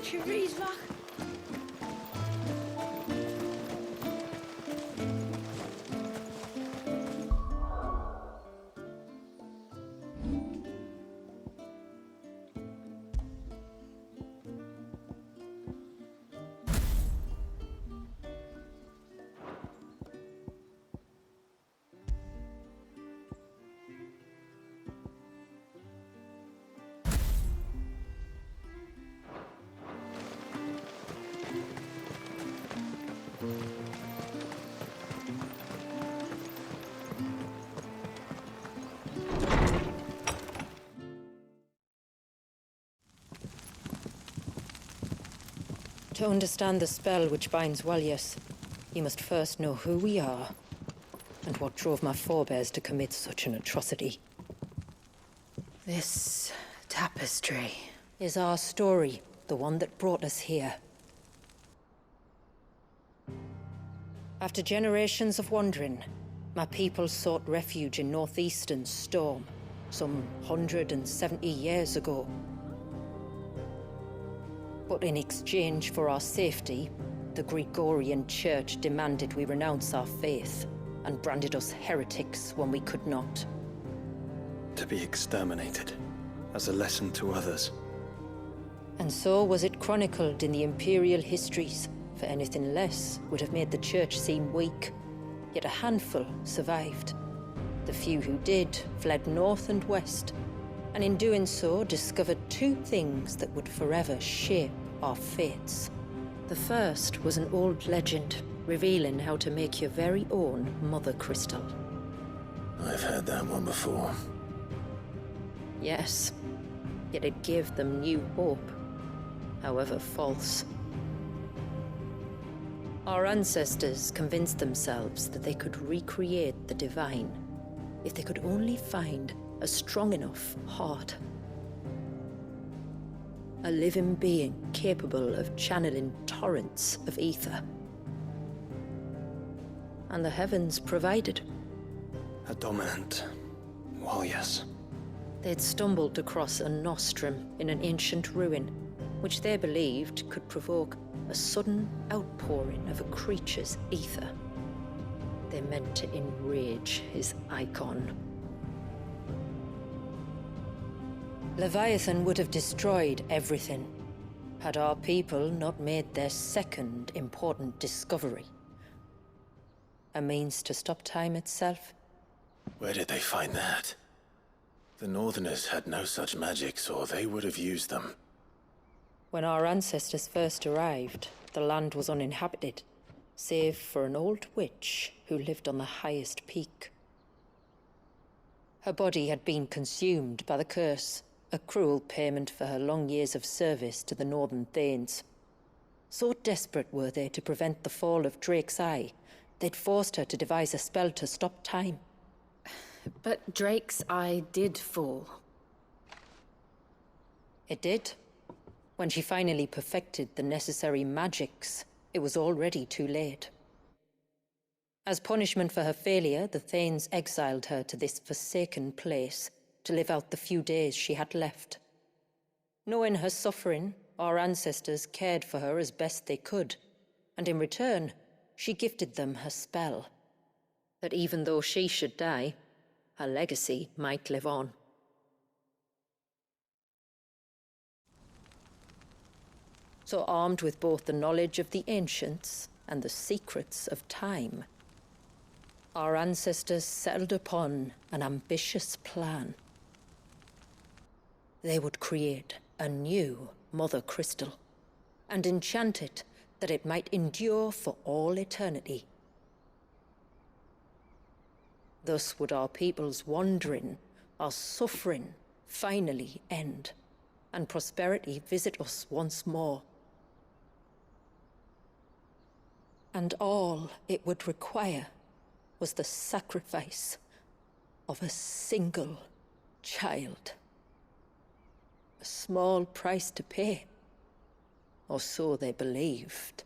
Xvi. To understand the spell which binds Walyas, you must first know who we are, and what drove my forebears to commit such an atrocity. This tapestry is our story, the one that brought us here. After generations of wandering, my people sought refuge in northeastern Storm, some 170 years ago. But in exchange for our safety, the Gregorian Church demanded we renounce our faith and branded us heretics when we could not. To be exterminated, as a lesson to others. And so was it chronicled in the imperial histories, for anything less would have made the Church seem weak. Yet a handful survived. The few who did fled north and west, and in doing so discovered two things that would forever shape our fates. The first was an old legend, revealing how to make your very own Mother Crystal. I've heard that one before. Yes, yet it gave them new hope, however false. Our ancestors convinced themselves that they could recreate the divine if they could only find a strong enough heart. A living being capable of channeling torrents of ether. And the heavens provided. A dominant Walyas. They'd stumbled across a nostrum in an ancient ruin, which they believed could provoke a sudden outpouring of a creature's ether. They meant to enrage his icon. Leviathan would have destroyed everything, had our people not made their second important discovery. A means to stop time itself. Where did they find that? The Northerners had no such magics, or they would have used them. When our ancestors first arrived, the land was uninhabited, save for an old witch who lived on the highest peak. Her body had been consumed by the curse, a cruel payment for her long years of service to the Northern Thanes. So desperate were they to prevent the fall of Drake's Eye, they'd forced her to devise a spell to stop time. But Drake's Eye did fall. It did. When she finally perfected the necessary magics, it was already too late. As punishment for her failure, the Thanes exiled her to this forsaken place to live out the few days she had left. Knowing her suffering, our ancestors cared for her as best they could, and in return, she gifted them her spell. That even though she should die, her legacy might live on. So armed with both the knowledge of the ancients and the secrets of time, our ancestors settled upon an ambitious plan. They would create a new Mother Crystal and enchant it that it might endure for all eternity. Thus would our people's wandering, our suffering, finally end, and prosperity visit us once more. And all it would require was the sacrifice of a single child. A small price to pay, or so they believed.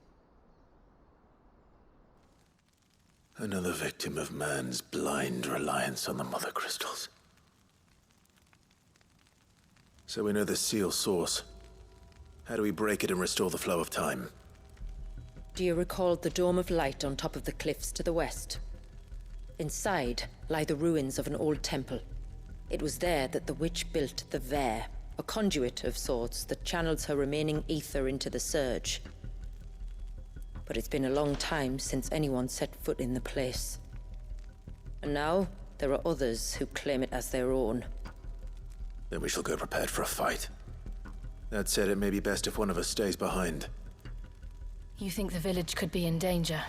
Another victim of man's blind reliance on the Mother Crystals. So we know the seal source. How do we break it and restore the flow of time? Do you recall the dome of light on top of the cliffs to the west? Inside lie the ruins of an old temple. It was there that the witch built the Ver, a conduit of sorts that channels her remaining ether into the surge. But it's been a long time since anyone set foot in the place. And now, there are others who claim it as their own. Then we shall go prepared for a fight. That said, it may be best if one of us stays behind. You think the village could be in danger?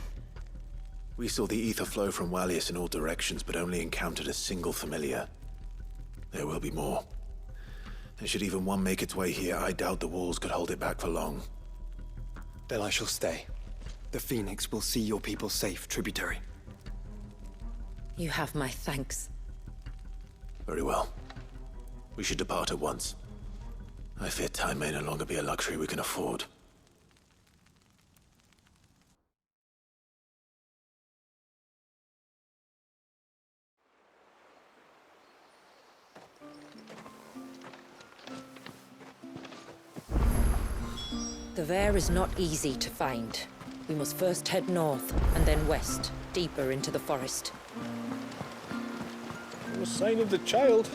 We saw the ether flow from Wallius in all directions, but only encountered a single familiar. There will be more. And should even one make its way here, I doubt the walls could hold it back for long. Then I shall stay. The Phoenix will see your people safe, tributary. You have my thanks. Very well. We should depart at once. I fear time may no longer be a luxury we can afford. The Ver is not easy to find. We must first head north, and then west, deeper into the forest. No sign of the child.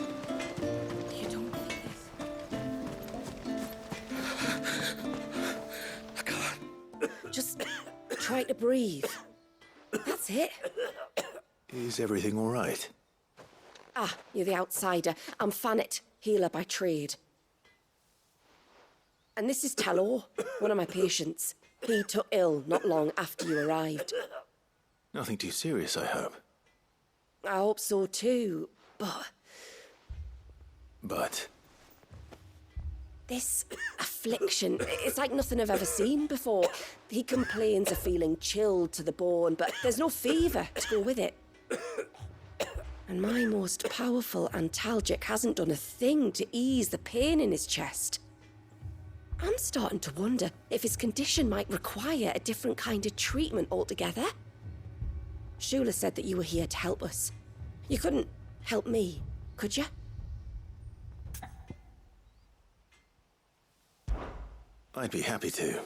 You don't think I can't. Just try to breathe. That's it. Is everything all right? Ah, you're the outsider. I'm Fantasy, healer by trade. And this is Talor, one of my patients. He took ill not long after you arrived. Nothing too serious, I hope. I hope so too, But this affliction, it's like nothing I've ever seen before. He complains of feeling chilled to the bone, but there's no fever to go with it. And my most powerful antalgic hasn't done a thing to ease the pain in his chest. I'm starting to wonder if his condition might require a different kind of treatment altogether. Shula said that you were here to help us. You couldn't help me, could you? I'd be happy to.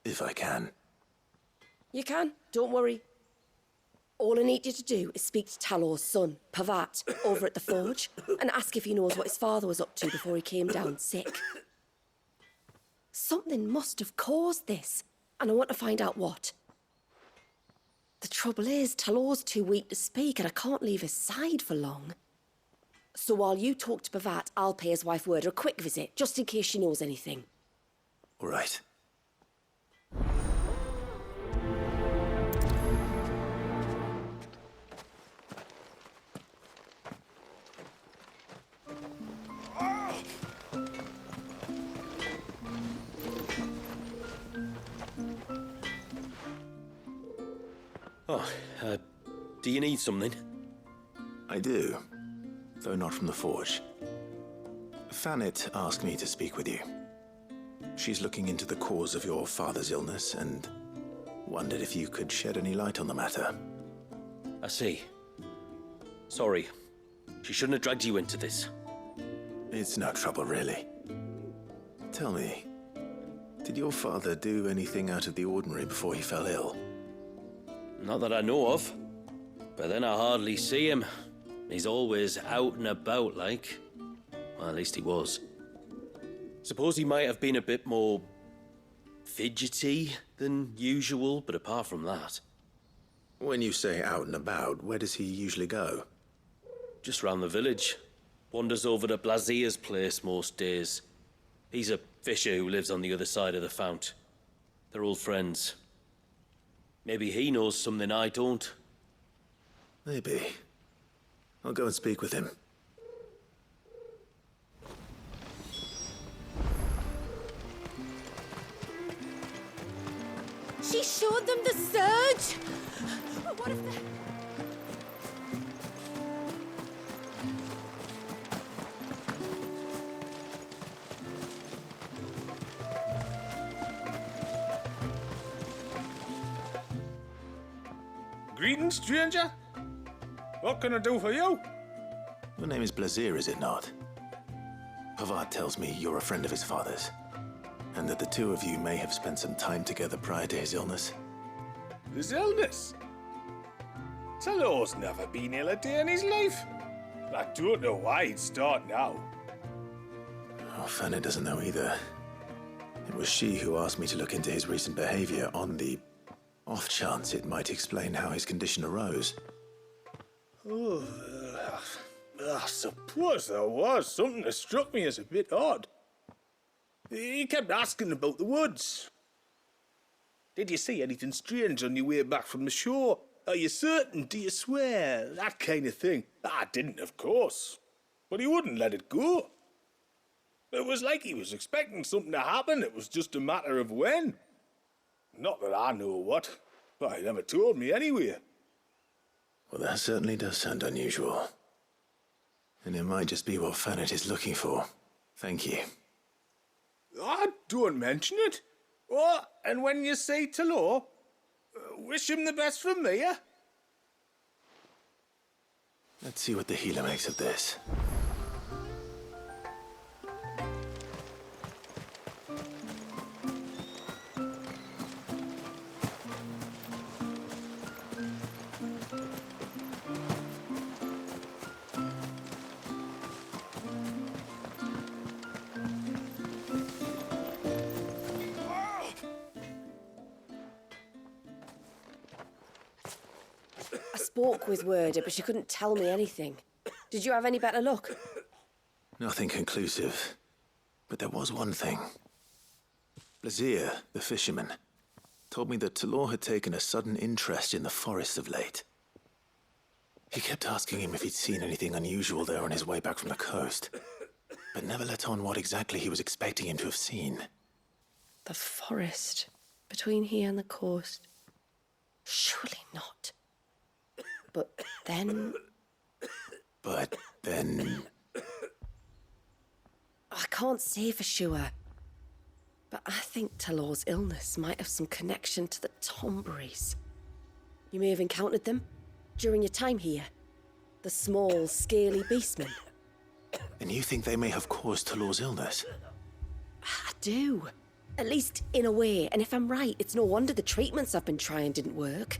If I can. You can, don't worry. All I need you to do is speak to Talor's son, Pavat, over at the forge, and ask if he knows what his father was up to before he came down sick. Something must have caused this, and I want to find out what. The trouble is, Talor's too weak to speak, and I can't leave his side for long. So while you talk to Pavat, I'll pay his wife word a quick visit, just in case she knows anything. All right. Do you need something? I do, though not from the forge. Fanit asked me to speak with you. She's looking into the cause of your father's illness and wondered if you could shed any light on the matter. I see. Sorry. She shouldn't have dragged you into this. It's no trouble, really. Tell me, did your father do anything out of the ordinary before he fell ill? Not that I know of. But then I hardly see him. He's always out and about, like. Well, at least he was. Suppose he might have been a bit more fidgety than usual, but apart from that... When you say out and about, where does he usually go? Just round the village. Wanders over to Blazier's place most days. He's a fisher who lives on the other side of the fount. They're old friends. Maybe he knows something I don't. Maybe. I'll go and speak with him. She showed them the surge! What if the... Greetings, stranger. What can I do for you? Your name is Blazier, is it not? Pavad tells me you're a friend of his father's. and that the two of you may have spent some time together prior to his illness. His illness? Talor's never been ill a day in his life. I don't know why he'd start now. Oh, Fanny doesn't know either. It was she who asked me to look into his recent behavior on the off chance it might explain how his condition arose. Oh, I suppose there was something that struck me as a bit odd. He kept asking about the woods. Did you see anything strange on your way back from the shore? Are you certain? Do you swear? That kind of thing. I didn't, of course. But he wouldn't let it go. It was like he was expecting something to happen. It was just a matter of when. Not that I know what, but he never told me anyway. Well, that certainly does sound unusual. And it might just be what Fannet is looking for. Thank you. Ah, don't mention it. Oh, and when you see Talor, wish him the best from me, eh? Let's see what the healer makes of this. I spoke with Werder, but she couldn't tell me anything. Did you have any better luck? Nothing conclusive. But there was one thing. Blazier, the fisherman, told me that Talor had taken a sudden interest in the forest of late. He kept asking him if he'd seen anything unusual there on his way back from the coast, but never let on what exactly he was expecting him to have seen. The forest between here and the coast. Surely not. But then... I can't say for sure. But I think Talor's illness might have some connection to the Tomberries. You may have encountered them during your time here. The small, scaly beastmen. And you think they may have caused Talor's illness? I do. At least in a way. And if I'm right, it's no wonder the treatments I've been trying didn't work.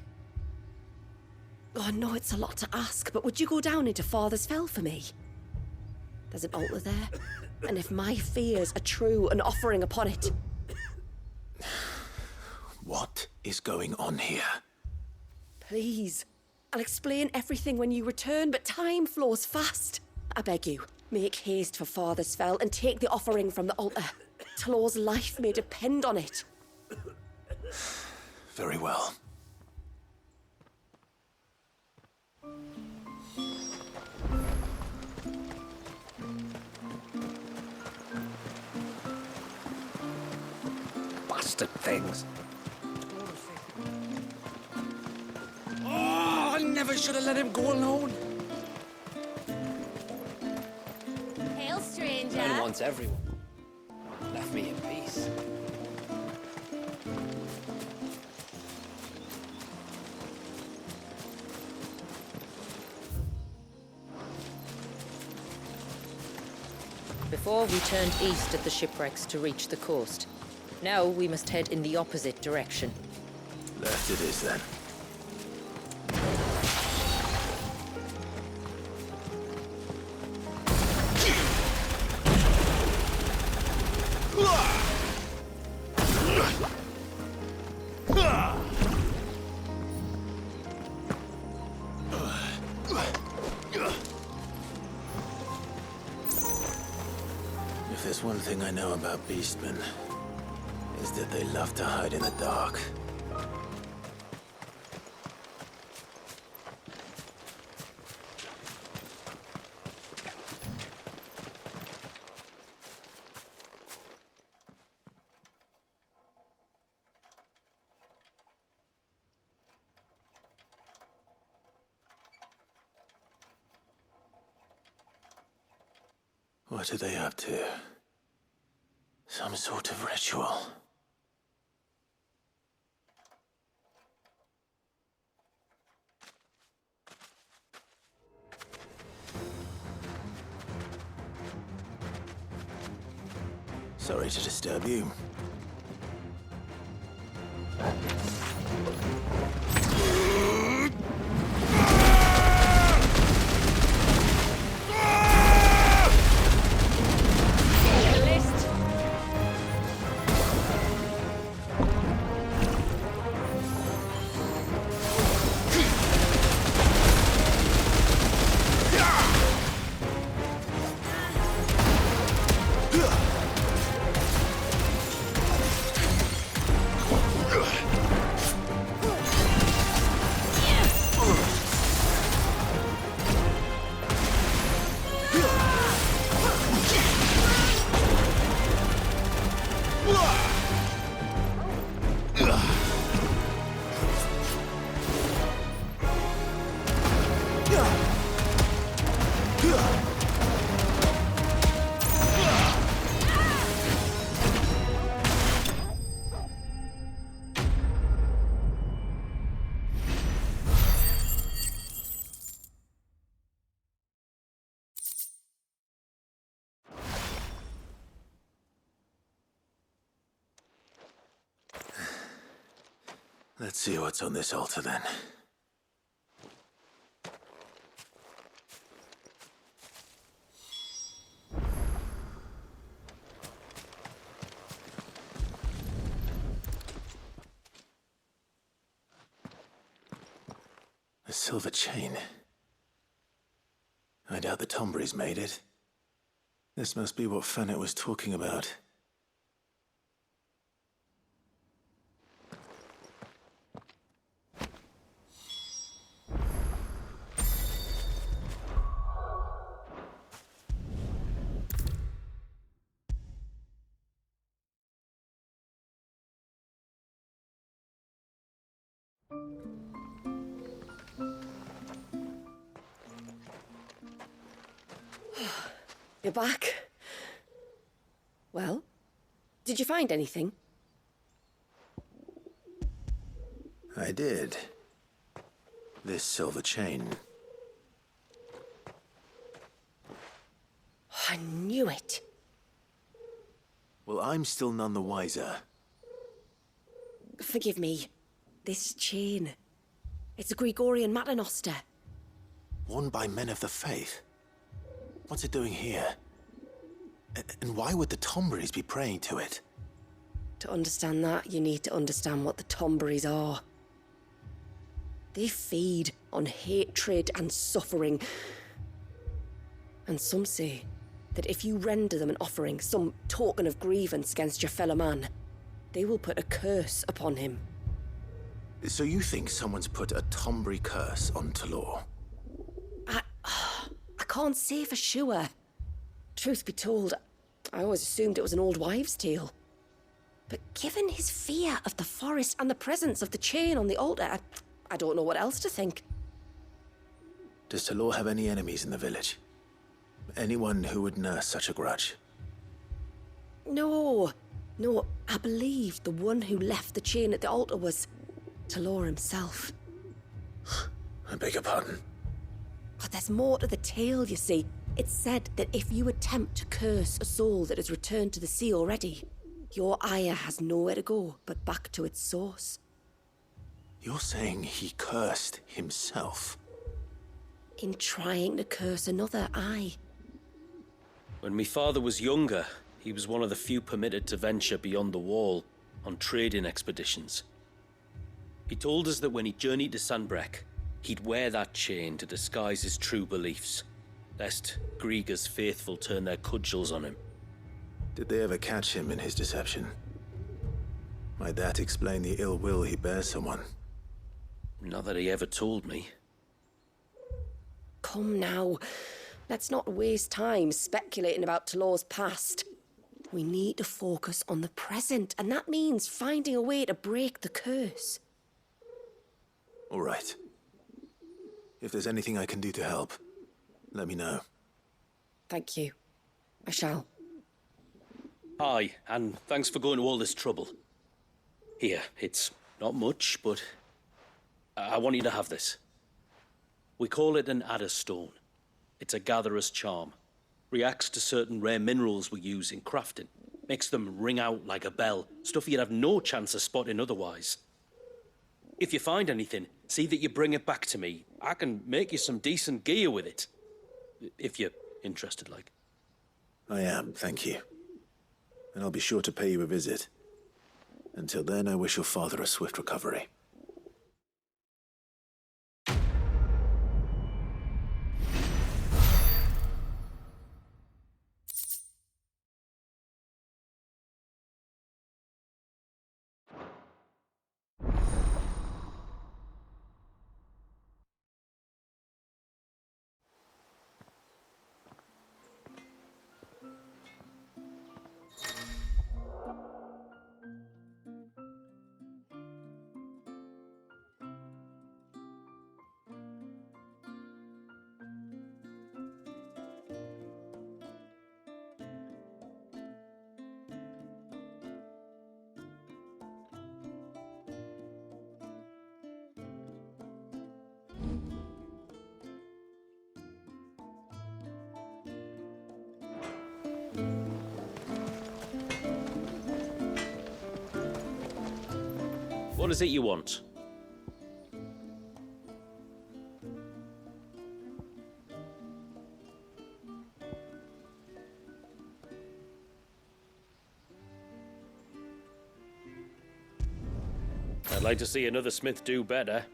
Oh, I know it's a lot to ask, but would you go down into Father's Fell for me? There's an altar there, and if my fears are true, an offering upon it. What is going on here? Please. I'll explain everything when you return, but time flows fast. I beg you, make haste for Father's Fell and take the offering from the altar. Talor's life may depend on it. Very well. Bastard things. Oh, I never should have let him go alone. Hail, stranger. Man wants everyone. Left me in peace. Before we turned east at the shipwrecks to reach the coast. Now we must head in the opposite direction. Left it is then. If there's one thing I know about beastmen, is that they love to hide in the dark. What are they up to? Some sort of ritual. Sorry to disturb you. Let's see what's on this altar then. A silver chain. I doubt the Tomberries made it. This must be what Fannet was talking about. You're back. Well, did you find anything? I did. This silver chain. I knew it. Well, I'm still none the wiser. Forgive me. This chain. It's a Gregorian Maternoster. Worn by men of the faith. What's it doing here? And why would the Tomberries be praying to it? To understand that, you need to understand what the Tomberries are. They feed on hatred and suffering. And some say that if you render them an offering, some token of grievance against your fellow man, they will put a curse upon him. So you think someone's put a Tomberry curse on Talor? I can't say for sure. Truth be told, I always assumed it was an old wives' tale. But given his fear of the forest and the presence of the chain on the altar, I don't know what else to think. Does Talor have any enemies in the village? Anyone who would nurse such a grudge? No, I believe the one who left the chain at the altar was Talor himself. I beg your pardon? But there's more to the tale, you see. It's said that if you attempt to curse a soul that has returned to the sea already, your ire has nowhere to go but back to its source. You're saying he cursed himself? In trying to curse another, aye. When my father was younger, he was one of the few permitted to venture beyond the wall on trading expeditions. He told us that when he journeyed to Sanbreque, he'd wear that chain to disguise his true beliefs, lest Griega's faithful turn their cudgels on him. Did they ever catch him in his deception? Might that explain the ill will he bears someone? Not that he ever told me. Come now, let's not waste time speculating about Talor's past. We need to focus on the present, and that means finding a way to break the curse. All right. If there's anything I can do to help, let me know. Thank you. I shall. Aye, and thanks for going to all this trouble. Here, it's not much, but I want you to have this. We call it an adder stone. It's a gatherer's charm. Reacts to certain rare minerals we use in crafting. Makes them ring out like a bell, stuff you'd have no chance of spotting otherwise. If you find anything, see that you bring it back to me. I can make you some decent gear with it. If you're interested, like. I am, thank you. And I'll be sure to pay you a visit. Until then, I wish your father a swift recovery. What is it you want? I'd like to see another smith do better.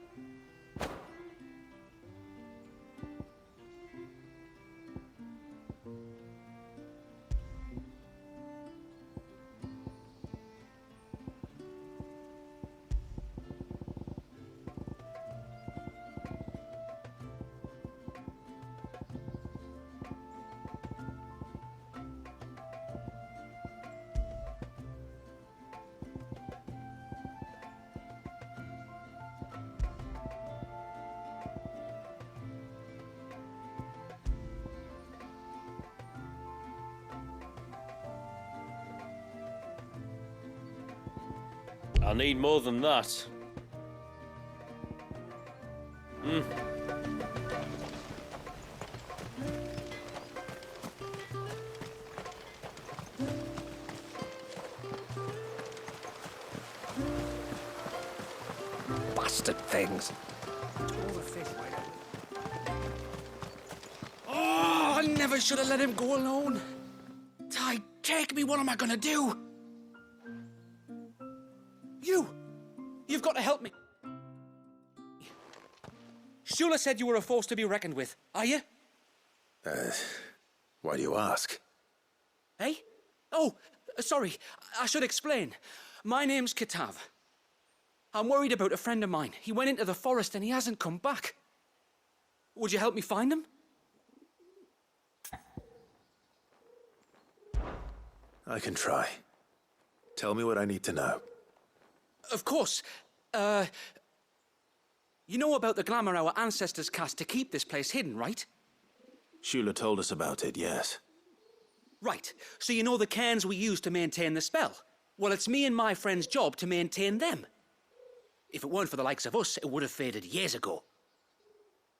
I'll need more than that. Bastard things. Oh, I never should have let him go alone. Ty, take me. What am I gonna do? You've got to help me. Shula said you were a force to be reckoned with. Are you? Why do you ask? Eh? Oh, sorry. I should explain. My name's Kitav. I'm worried about a friend of mine. He went into the forest and he hasn't come back. Would you help me find him? I can try. Tell me what I need to know. Of course. You know about the glamour our ancestors cast to keep this place hidden, right? Shula told us about it, yes. Right. So you know the cairns we use to maintain the spell? Well, it's me and my friend's job to maintain them. If it weren't for the likes of us, it would have faded years ago.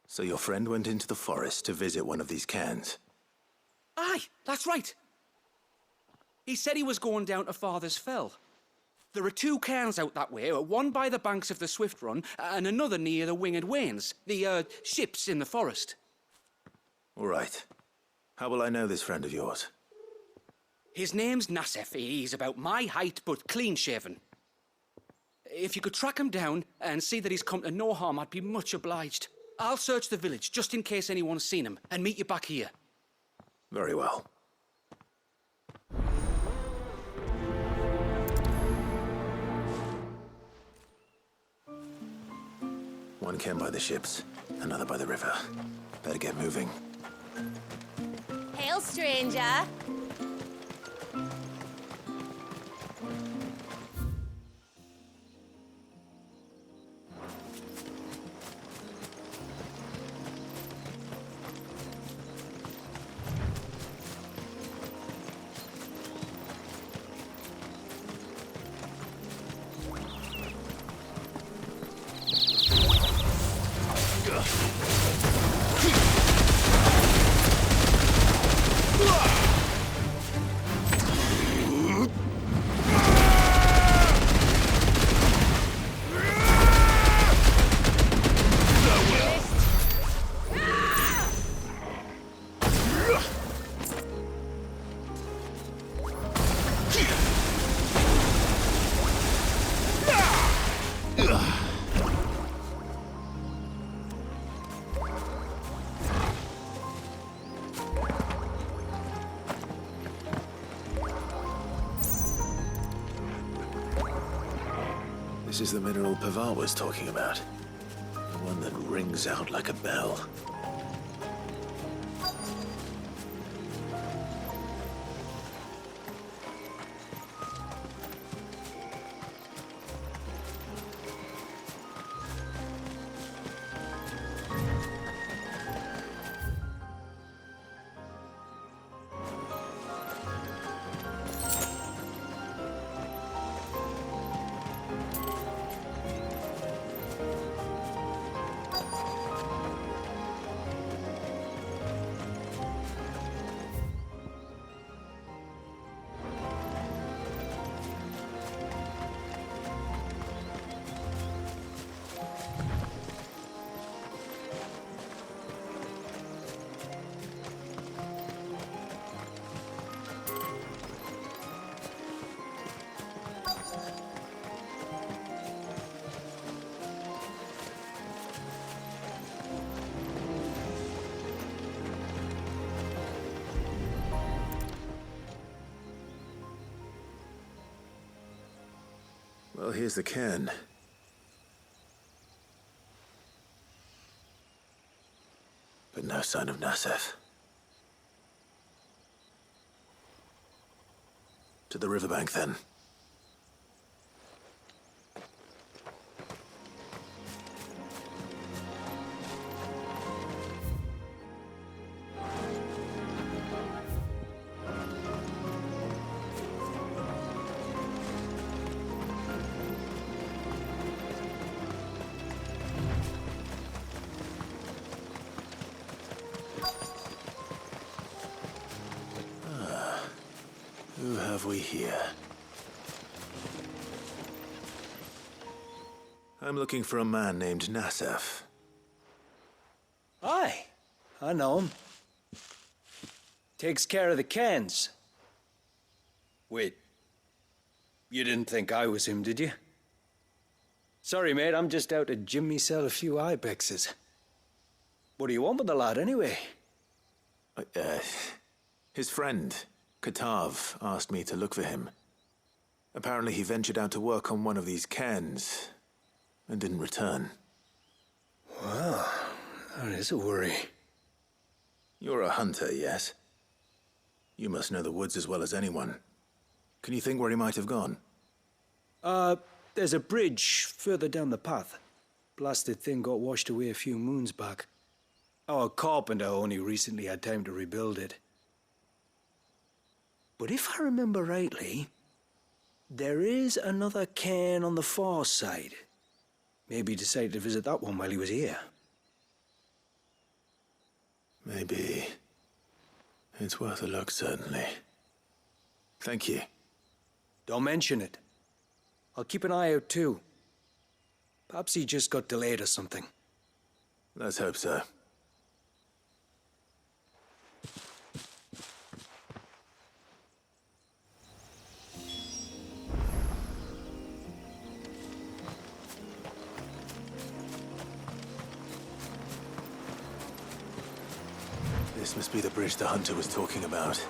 So your friend went into the forest to visit one of these cairns? Aye, that's right. He said he was going down to Father's Fell. There are 2 cairns out that way, one by the banks of the Swift Run, and another near the Winged Wains, the ships in the forest. All right. How will I know this friend of yours? His name's Nassef. He's about my height, but clean-shaven. If you could track him down and see that he's come to no harm, I'd be much obliged. I'll search the village, just in case anyone's seen him, and meet you back here. Very well. One cairn by the ships, another by the river. Better get moving. Hail, stranger. This is the mineral Pavar was talking about. The one that rings out like a bell. Well, here's the cairn. But no sign of Nasef. To the riverbank, then. Who have we here? I'm looking for a man named Nasef. Aye, I know him. Takes care of the cans. Wait, you didn't think I was him, did you? Sorry, mate, I'm just out to gym myself a few ibexes. What do you want with the lad, anyway? His friend, Katav, asked me to look for him. Apparently he ventured out to work on one of these cairns and didn't return. Well, that is a worry. You're a hunter, yes? You must know the woods as well as anyone. Can you think where he might have gone? There's a bridge further down the path. Blasted thing got washed away a few moons back. Our carpenter only recently had time to rebuild it. But if I remember rightly, there is another cairn on the far side. Maybe he decided to visit that one while he was here. Maybe. It's worth a look, certainly. Thank you. Don't mention it. I'll keep an eye out too. Perhaps he just got delayed or something. Let's hope so. This must be the bridge the hunter was talking about.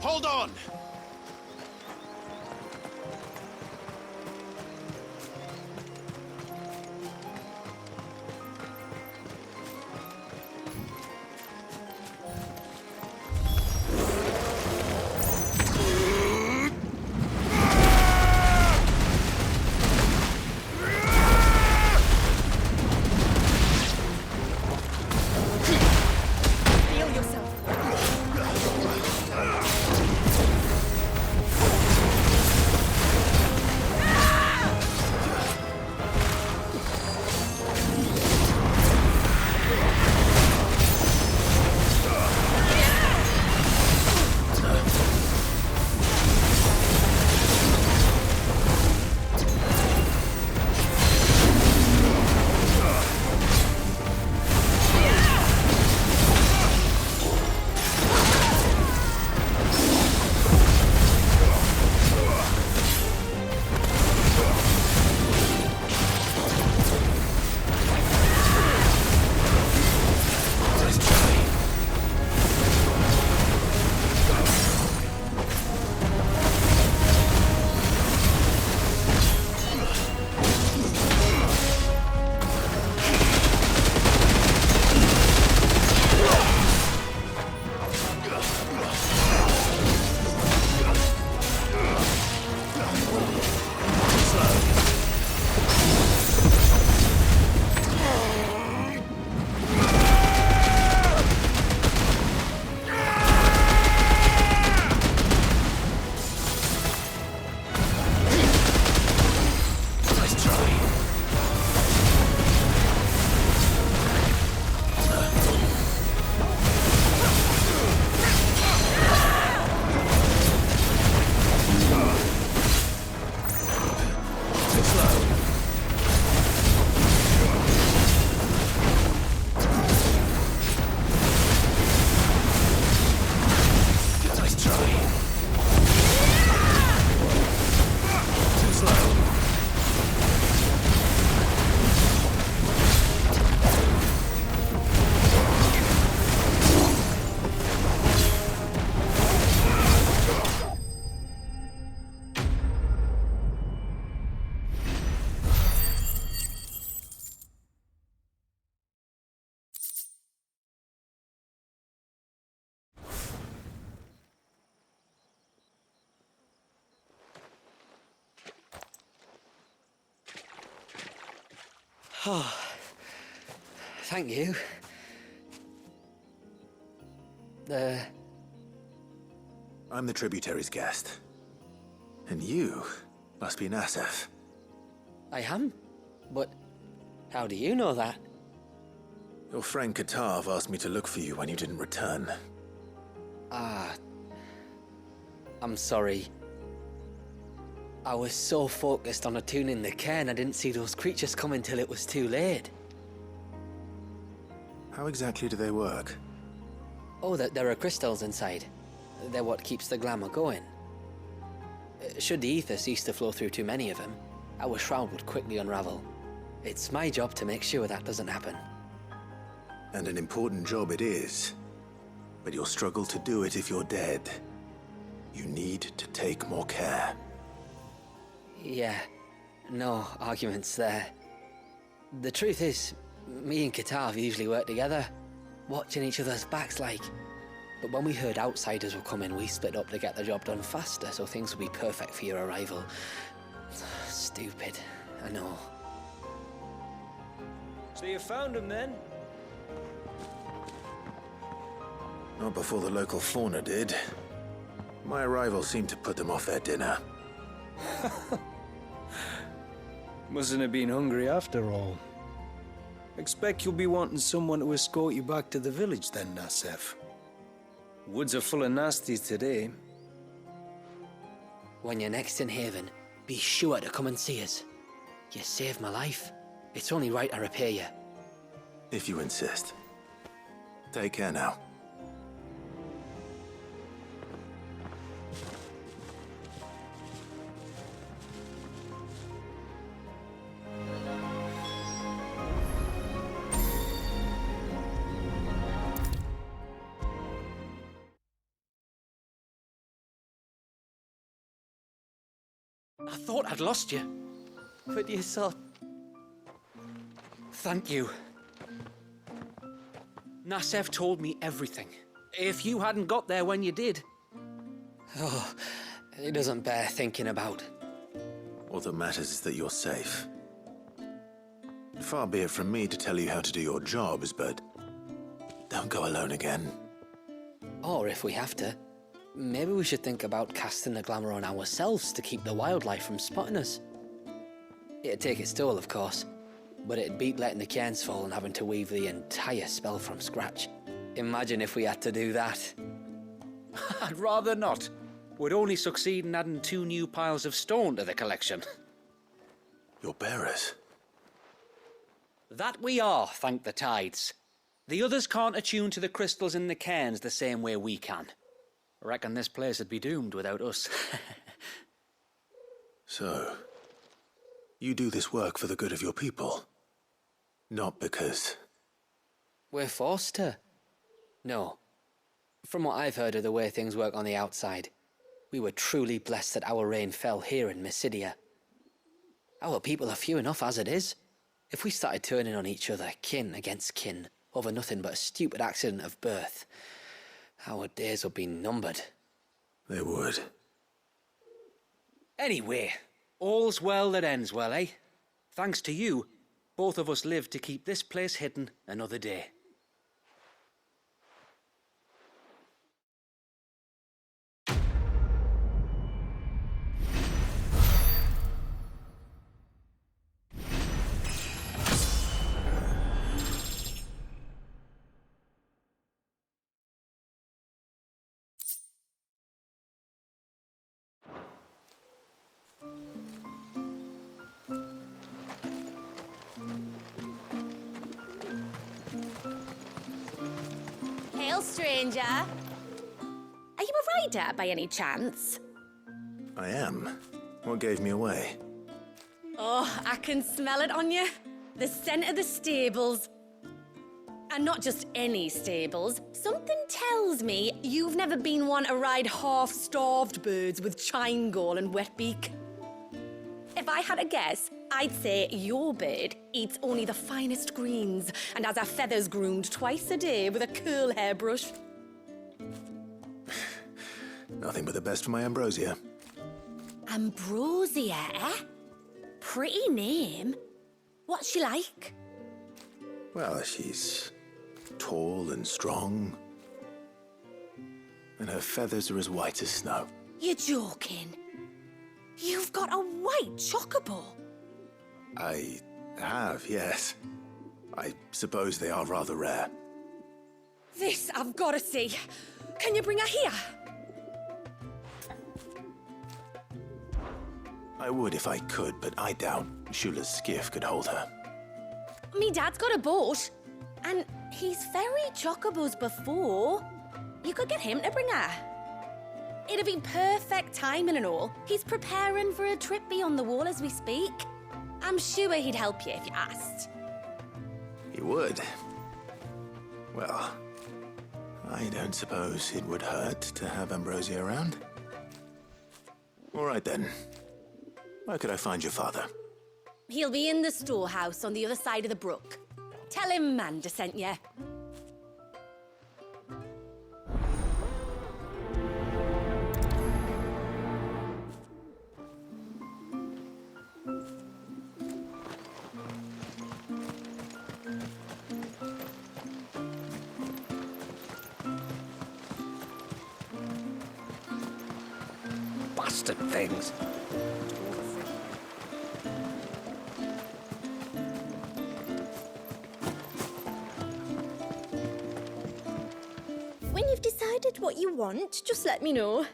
Hold on! Heal yourself. Oh, thank you. I'm the tributary's guest. And you must be Nassef. I am? But how do you know that? Your friend Katav asked me to look for you when you didn't return. I'm sorry. I was so focused on attuning the cairn, I didn't see those creatures come until it was too late. How exactly do they work? Oh, there are crystals inside. They're what keeps the glamour going. Should the ether cease to flow through too many of them, our shroud would quickly unravel. It's my job to make sure that doesn't happen. And an important job it is. But you'll struggle to do it if you're dead. You need to take more care. Yeah, no arguments there. The truth is, me and Katav usually work together, watching each other's backs like. But when we heard outsiders were coming, we split up to get the job done faster, so things would be perfect for your arrival. Stupid, I know. So you found him then? Not before the local fauna did. My arrival seemed to put them off their dinner. Mustn't have been hungry after all. Expect you'll be wanting someone to escort you back to the village then, Nassef. Woods are full of nasties today. When you're next in Haven, be sure to come and see us. You saved my life. It's only right I repay you. If you insist. Take care now. I thought I'd lost you. But you saw... Thank you. Nassef told me everything. If you hadn't got there when you did... Oh, it doesn't bear thinking about. All that matters is that you're safe. Far be it from me to tell you how to do your jobs, but don't go alone again. Or if we have to, maybe we should think about casting the glamour on ourselves to keep the wildlife from spotting us. It'd take its toll, of course, but it'd beat letting the cairns fall and having to weave the entire spell from scratch. Imagine if we had to do that. I'd rather not. We'd only succeed in adding 2 new piles of stone to the collection. Your bearers? That we are, thank the tides. The others can't attune to the crystals in the cairns the same way we can. I reckon this place would be doomed without us. So, you do this work for the good of your people? Not because... We're forced to. No. From what I've heard of the way things work on the outside, we were truly blessed that our rain fell here in Mysidia. Our people are few enough as it is. If we started turning on each other, kin against kin, over nothing but a stupid accident of birth, our days would be numbered. They would. Anyway, all's well that ends well, eh? Thanks to you, both of us lived to keep this place hidden another day. Hail, stranger. Are you a rider by any chance? I am. What gave me away? Oh, I can smell it on you. The scent of the stables. And not just any stables. Something tells me you've never been one to ride half-starved birds with chine-gall and wet beak. If I had a guess, I'd say your bird eats only the finest greens and has her feathers groomed twice a day with a curl hairbrush. Nothing but the best for my ambrosia. Ambrosia, eh? Pretty name. What's she like? Well, she's tall and strong. And her feathers are as white as snow. You're joking. You've got a white chocobo. I have, yes. I suppose they are rather rare. This I've got to see. Can you bring her here? I would if I could, but I doubt Shula's skiff could hold her. Me dad's got a boat. And he's ferried chocobos before. You could get him to bring her. It'd be perfect timing and all. He's preparing for a trip beyond the wall as we speak. I'm sure he'd help you if you asked. He would. Well, I don't suppose it would hurt to have Ambrosia around. All right then. Where could I find your father? He'll be in the storehouse on the other side of the brook. Tell him Manda sent you. Bastard things. When you've decided what you want, just let me know.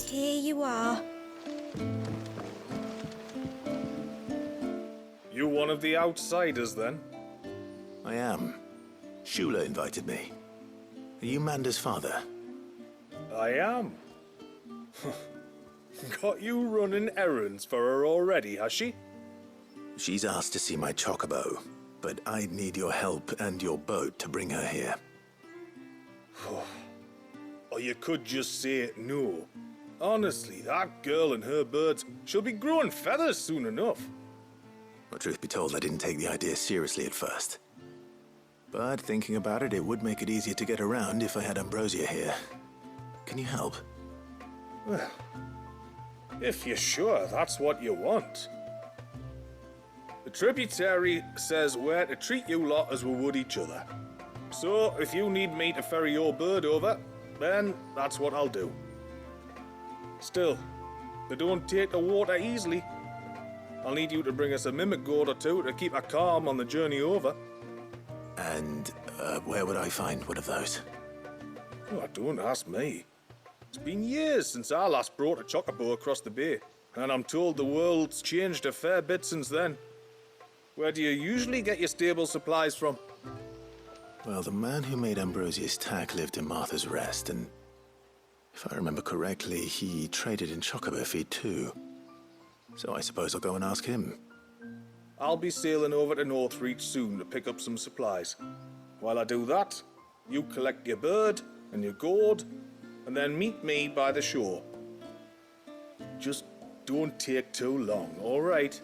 Here you are. You one of the outsiders, then? I am. Shula invited me. Are you Manda's father? I am. Got you running errands for her already, has she? She's asked to see my chocobo, but I'd need your help and your boat to bring her here. Or you could just say no. Honestly, that girl and her birds, she'll be growing feathers soon enough. Well, truth be told, I didn't take the idea seriously at first. But thinking about it, it would make it easier to get around if I had Ambrosia here. Can you help? Well, if you're sure that's what you want. The tributary says we're to treat you lot as we would each other. So, if you need me to ferry your bird over, then that's what I'll do. Still, they don't take the water easily. I'll need you to bring us a mimic goat or two to keep her calm on the journey over. And where would I find one of those? Oh, don't ask me. It's been years since I last brought a chocobo across the bay, and I'm told the world's changed a fair bit since then. Where do you usually get your stable supplies from? Well, the man who made Ambrosia's tack lived in Martha's Rest, and if I remember correctly, he traded in chocobo feed too. So I suppose I'll go and ask him. I'll be sailing over to Northreach soon to pick up some supplies. While I do that, you collect your bird and your gourd, and then meet me by the shore. Just don't take too long, all right?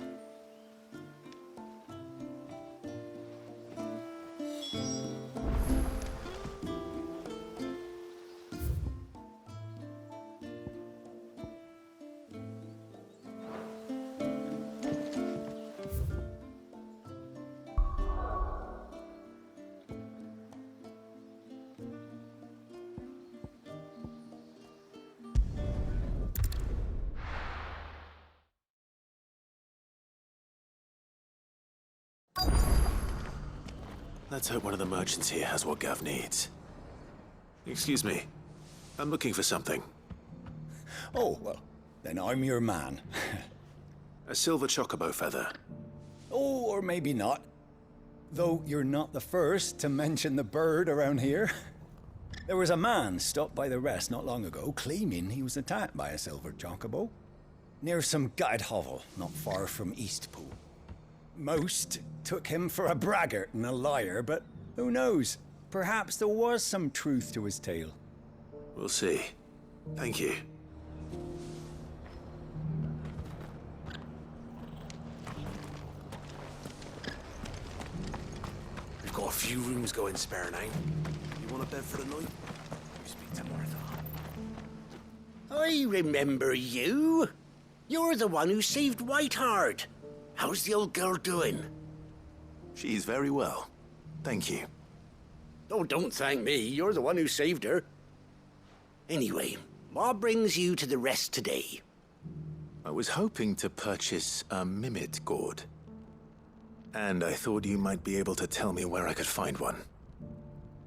Let's hope one of the merchants here has what Gav needs. Excuse me. I'm looking for something. Oh, well, then I'm your man. A silver chocobo feather. Oh, or maybe not. Though you're not the first to mention the bird around here. There was a man stopped by the rest not long ago claiming he was attacked by a silver chocobo near some gutted hovel not far from Eastpool. Most took him for a braggart and a liar, but who knows? Perhaps there was some truth to his tale. We'll see. Thank you. We've got a few rooms going spare now. You want a bed for the night? You speak to Martha. I remember you. You're the one who saved Whiteheart. How's the old girl doing? She's very well. Thank you. Oh, don't thank me. You're the one who saved her. Anyway, what brings you to the rest today? I was hoping to purchase a mimid gourd. And I thought you might be able to tell me where I could find one.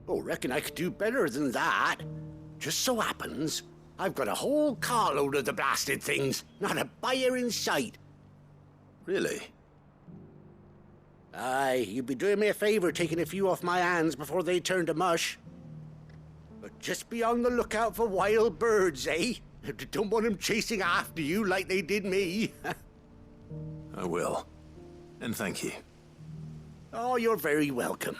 Oh, reckon I could do better than that. Just so happens, I've got a whole carload of the blasted things. Not a buyer in sight. Really? Aye, you'd be doing me a favor taking a few off my hands before they turn to mush. But just be on the lookout for wild birds, eh? Don't want them chasing after you like they did me. I will. And thank you. Oh, you're very welcome.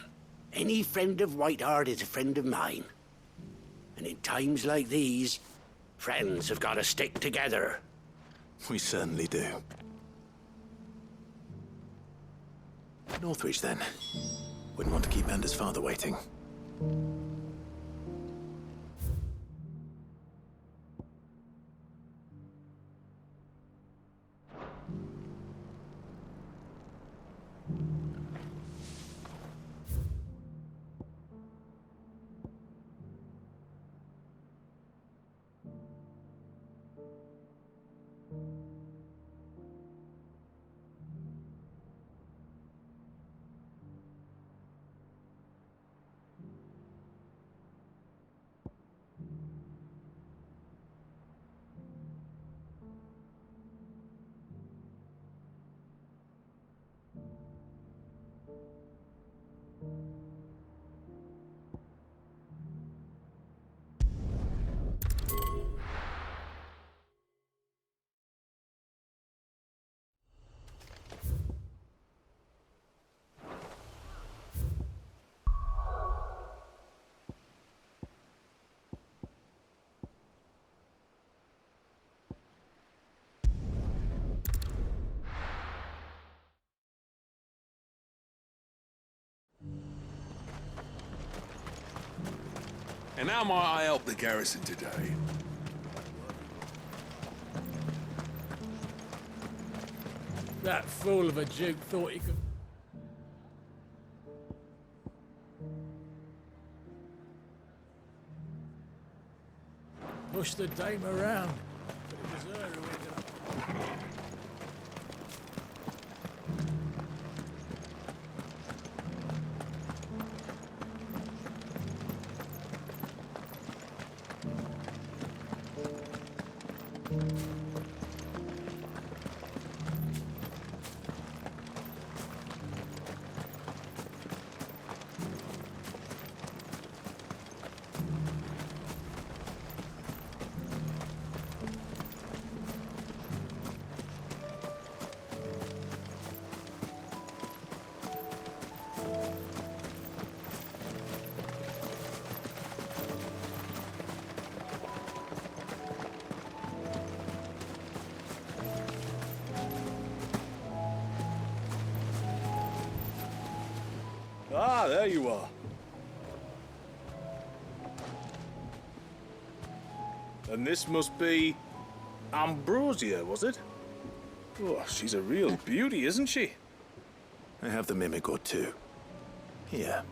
Any friend of Whiteheart is a friend of mine. And in times like these, friends have got to stick together. We certainly do. Northwich, then. Wouldn't want to keep Anders' father waiting. And how might I help the garrison today? That fool of a Duke thought he could... push the dame around. But it was her who ended up... Ah, there you are. And this must be Ambrosia, was it? Oh, she's a real beauty, isn't she? I have the mimic gourd too. Here.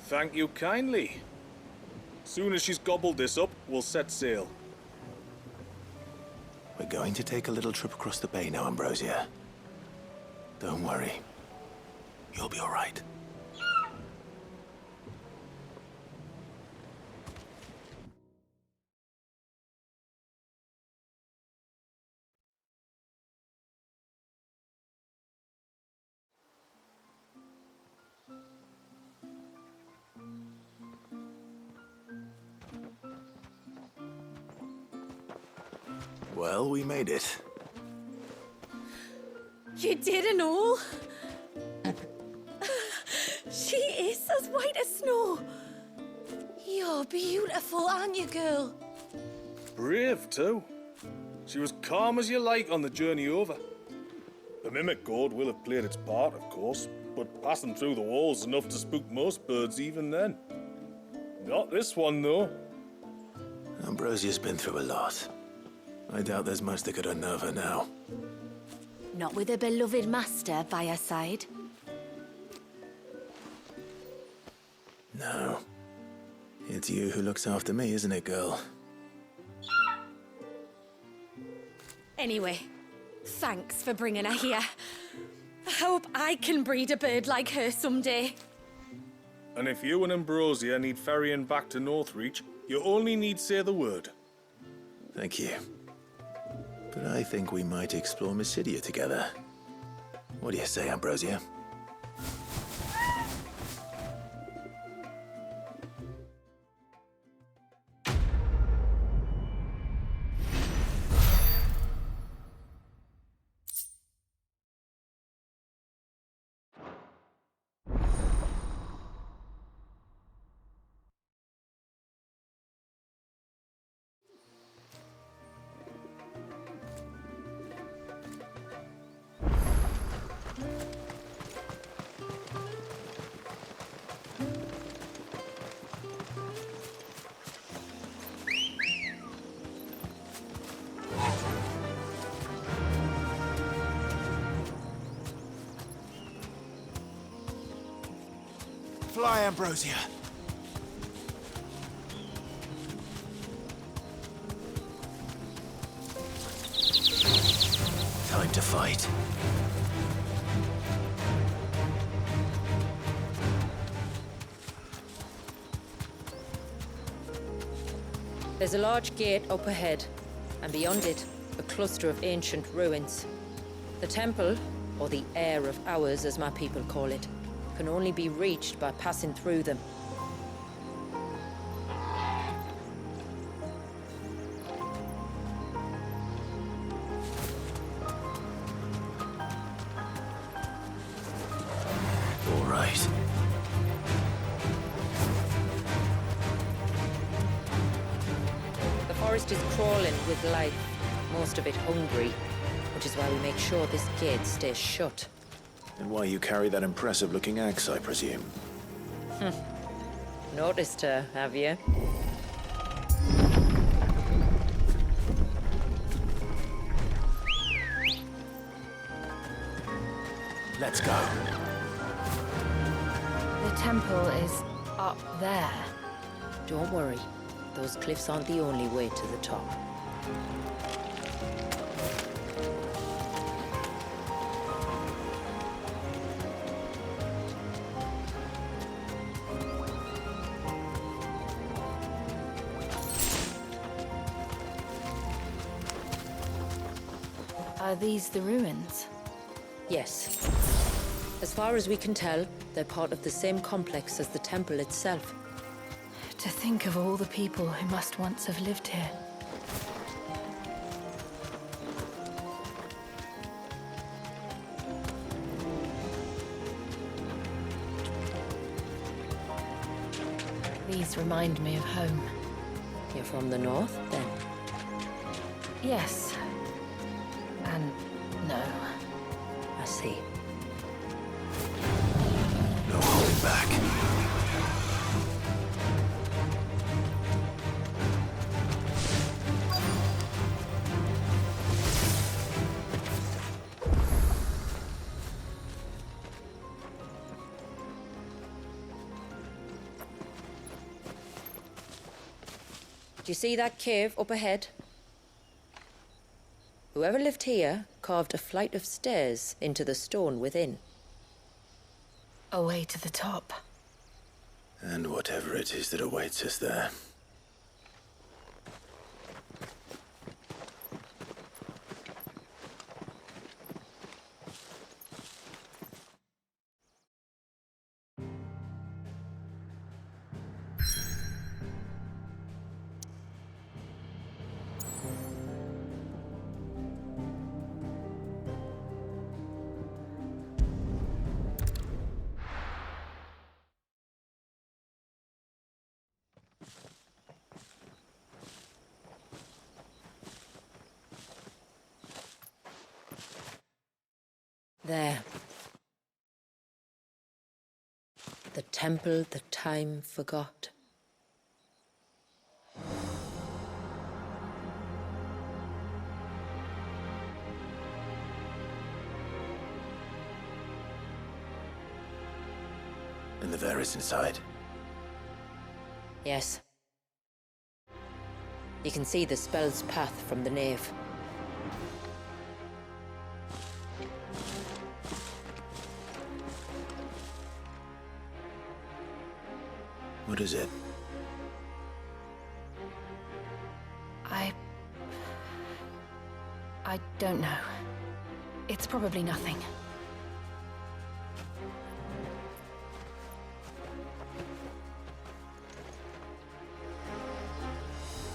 Thank you kindly. Soon as she's gobbled this up, we'll set sail. We're going to take a little trip across the bay now, Ambrosia. Don't worry. You'll be all right. Well, we made it. You didn't all? She is as white as snow. You're beautiful, aren't you, girl? Brave, too. She was calm as you like on the journey over. The mimic gourd will have played its part, of course, but passing through the walls enough to spook most birds even then. Not this one, though. Ambrosia's been through a lot. I doubt there's much that could unnerve her now. Not with a beloved master by her side. No. It's you who looks after me, isn't it, girl? Anyway, thanks for bringing her here. I hope I can breed a bird like her someday. And if you and Ambrosia need ferrying back to Northreach, you only need say the word. Thank you. But I think we might explore Mysidia together. What do you say, Ambrosia? Fly, Ambrosia. Time to fight. There's a large gate up ahead, and beyond it, a cluster of ancient ruins. The temple, or the Heir of Hours as my people call it, can only be reached by passing through them. All right. The forest is crawling with life, most of it hungry, which is why we make sure this gate stays shut. And why you carry that impressive-looking axe, I presume? Noticed her, have you? Let's go. The temple is up there. Don't worry. Those cliffs aren't the only way to the top. Are these the ruins? Yes. As far as we can tell, they're part of the same complex as the temple itself. To think of all the people who must once have lived here. These remind me of home. You're from the north, then? Yes. And no. I see. No holding back. Do you see that cave up ahead? Whoever lived here carved a flight of stairs into the stone within. A way to the top. And whatever it is that awaits us there. temple that time forgot. And the Varys inside. Yes. You can see the spell's path from the nave. What is it? I don't know. It's probably nothing.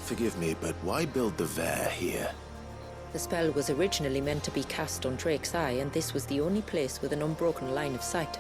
Forgive me, but why build the Vare here? The spell was originally meant to be cast on Drake's Eye, and this was the only place with an unbroken line of sight.